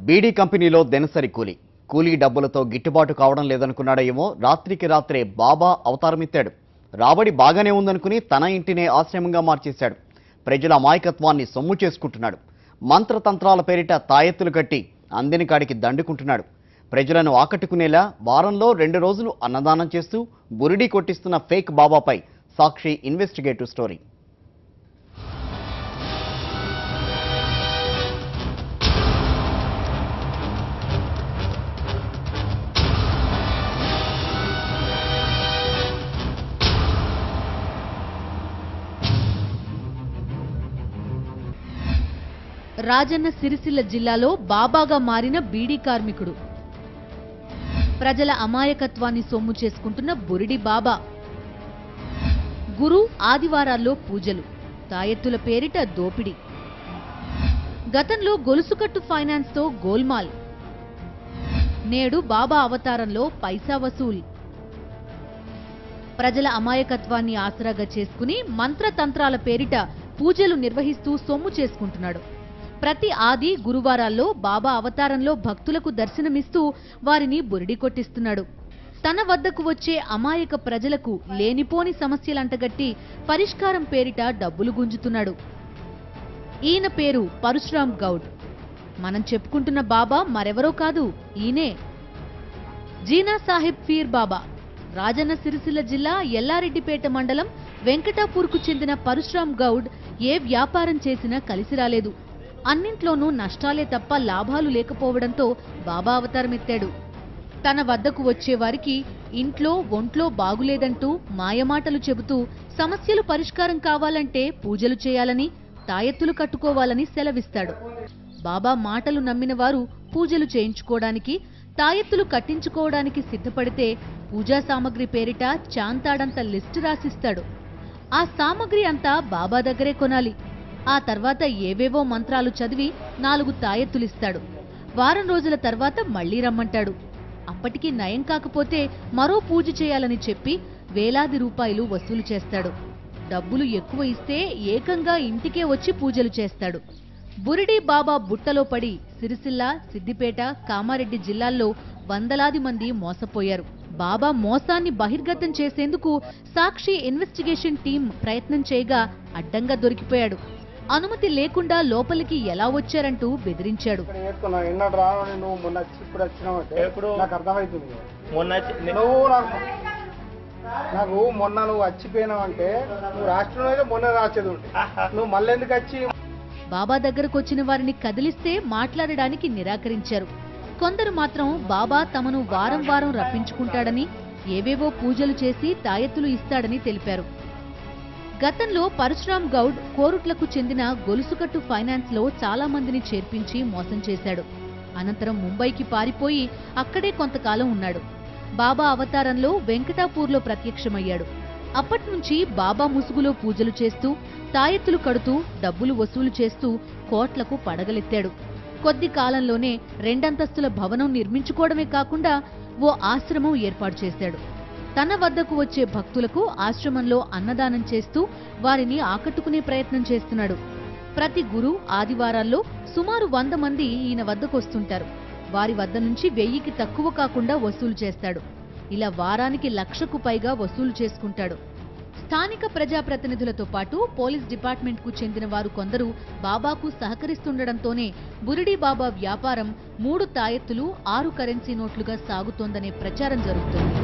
బీడీ కంపెనీలో దినసరి కూలీ డబ్బులతో గిట్టుబాటు కావడం లేదనుకున్నాడేమో రాత్రికి రాత్రే బాబా అవతారమెత్తాడు. రాబడి బాగానే ఉందనుకుని తన ఇంటినే ఆశ్రమంగా మార్చేశాడు. ప్రజల అమాయకత్వాన్ని సొమ్ము చేసుకుంటున్నాడు. మంత్రతంత్రాల పేరిట తాయెత్తులు కట్టి అందిన కాడికి దండుకుంటున్నాడు. ప్రజలను ఆకట్టుకునేలా వారంలో 2 రోజులు అన్నదానం చేస్తూ బురిడి కొట్టిస్తున్న ఫేక్ బాబాపై సాక్షి ఇన్వెస్టిగేటివ్ స్టోరీ. రాజన్న సిరిసిల్ల జిల్లాలో బాబాగా మారిన బీడీ కార్మికుడు. ప్రజల అమాయకత్వాన్ని సొమ్ము చేసుకుంటున్న బురిడి బాబా. గురు ఆదివారాల్లో పూజలు, తాయెత్తుల పేరిట దోపిడీ. గతంలో గొలుసుకట్టు ఫైనాన్స్తో గోల్మాల్. నేడు బాబా అవతారంలో పైసా వసూల్. ప్రజల అమాయకత్వాన్ని ఆసరాగా చేసుకుని మంత్రతంత్రాల పేరిట పూజలు నిర్వహిస్తూ సొమ్ము చేసుకుంటున్నాడు. ప్రతి ఆది గురువారాల్లో బాబా అవతారంలో భక్తులకు దర్శనమిస్తూ వారిని బురిడి కొట్టిస్తున్నాడు. తన వద్దకు వచ్చే అమాయక ప్రజలకు లేనిపోని సమస్యలంటగట్టి పరిష్కారం పేరిట డబ్బులు గుంజుతున్నాడు. ఈయన పేరు పరశురామ్ గౌడ్. మనం చెప్పుకుంటున్న బాబా మరెవరో కాదు, ఈయనే జీనా సాహెబ్ పీర్ బాబా. రాజన్న సిరిసిల్ల జిల్లా ఎల్లారెడ్డిపేట మండలం వెంకటాపూర్కు చెందిన పరశురామ్ గౌడ్ ఏ వ్యాపారం చేసినా కలిసి రాలేదు. అన్నింట్లోనూ నష్టాలే తప్ప లాభాలు లేకపోవడంతో బాబా అవతారమెత్తాడు. తన వద్దకు వచ్చేవారికి ఇంట్లో ఒంట్లో బాగులేదంటూ మాయమాటలు చెబుతూ సమస్యలు పరిష్కారం కావాలంటే పూజలు చేయాలని, తాయెత్తులు కట్టుకోవాలని సెలవిస్తాడు. బాబా మాటలు నమ్మిన వారు పూజలు చేయించుకోవడానికి, తాయెత్తులు కట్టించుకోవడానికి సిద్ధపడితే పూజా సామగ్రి పేరిట చాంతాడంత లిస్టు రాసిస్తాడు. ఆ సామగ్రి అంతా బాబా దగ్గరే కొనాలి. ఆ తర్వాత ఏవేవో మంత్రాలు చదివి 4 తాయెత్తులిస్తాడు. వారం రోజుల తర్వాత మళ్లీ రమ్మంటాడు. అప్పటికి నయం కాకపోతే మరో పూజ చేయాలని చెప్పి వేలాది రూపాయలు వసూలు చేస్తాడు. డబ్బులు ఎక్కువ ఇస్తే ఏకంగా ఇంటికే వచ్చి పూజలు చేస్తాడు. బురిడి బాబా బుట్టలో పడి సిరిసిల్ల, సిద్దిపేట, కామారెడ్డి జిల్లాల్లో వందలాది మంది మోసపోయారు. బాబా మోసాన్ని బహిర్గతం చేసేందుకు సాక్షి ఇన్వెస్టిగేషన్ టీం ప్రయత్నం చేయగా అడ్డంగా దొరికిపోయాడు. అనుమతి లేకుండా లోపలికి ఎలా వచ్చారంటూ బెదిరించాడు. మొన్న నువ్వు వచ్చిపోయినావంటే నువ్వు రాష్ట్రంలో మొన్న రాసేది నువ్వు మళ్ళీ ఎందుకు వచ్చి బాబా దగ్గరకు వచ్చిన వారిని కదిలిస్తే మాట్లాడడానికి నిరాకరించారు. కొందరు మాత్రం బాబా తమను వారం వారం రప్పించుకుంటాడని, ఏవేవో పూజలు చేసి తాయెత్తులు ఇస్తాడని తెలిపారు. గతంలో పరశురామ్ గౌడ్ కోరుట్లకు చెందిన గొలుసుకట్టు ఫైనాన్స్ లో చాలా మందిని చేర్పించి మోసం చేశాడు. అనంతరం ముంబైకి పారిపోయి అక్కడే కొంతకాలం ఉన్నాడు. బాబా అవతారంలో వెంకటాపూర్లో ప్రత్యక్షమయ్యాడు. అప్పట్నుంచి బాబా ముసుగులో పూజలు చేస్తూ, తాయెత్తులు కడుతూ, డబ్బులు వసూలు చేస్తూ కోట్లకు పడగలెత్తాడు. కొద్ది కాలంలోనే 2 అంతస్తుల భవనం నిర్మించుకోవడమే కాకుండా ఓ ఆశ్రమం ఏర్పాటు చేశాడు. తన వద్దకు వచ్చే భక్తులకు ఆశ్రమంలో అన్నదానం చేస్తూ వారిని ఆకట్టుకునే ప్రయత్నం చేస్తున్నాడు. ప్రతి గురు ఆదివారాల్లో సుమారు 100 మంది ఈయన వద్దకు వస్తుంటారు. వారి వద్ద నుంచి 1000కి తక్కువ కాకుండా వసూలు చేస్తాడు. ఇలా వారానికి 1,00,000కు పైగా వసూలు చేసుకుంటాడు. స్థానిక ప్రజాప్రతినిధులతో పాటు పోలీస్ డిపార్ట్మెంట్కు చెందిన వారు కొందరు బాబాకు సహకరిస్తుండటంతోనే బురిడి బాబా వ్యాపారం 3 తాయెత్తులు 6 కరెన్సీ నోట్లుగా సాగుతోందనే ప్రచారం జరుగుతోంది.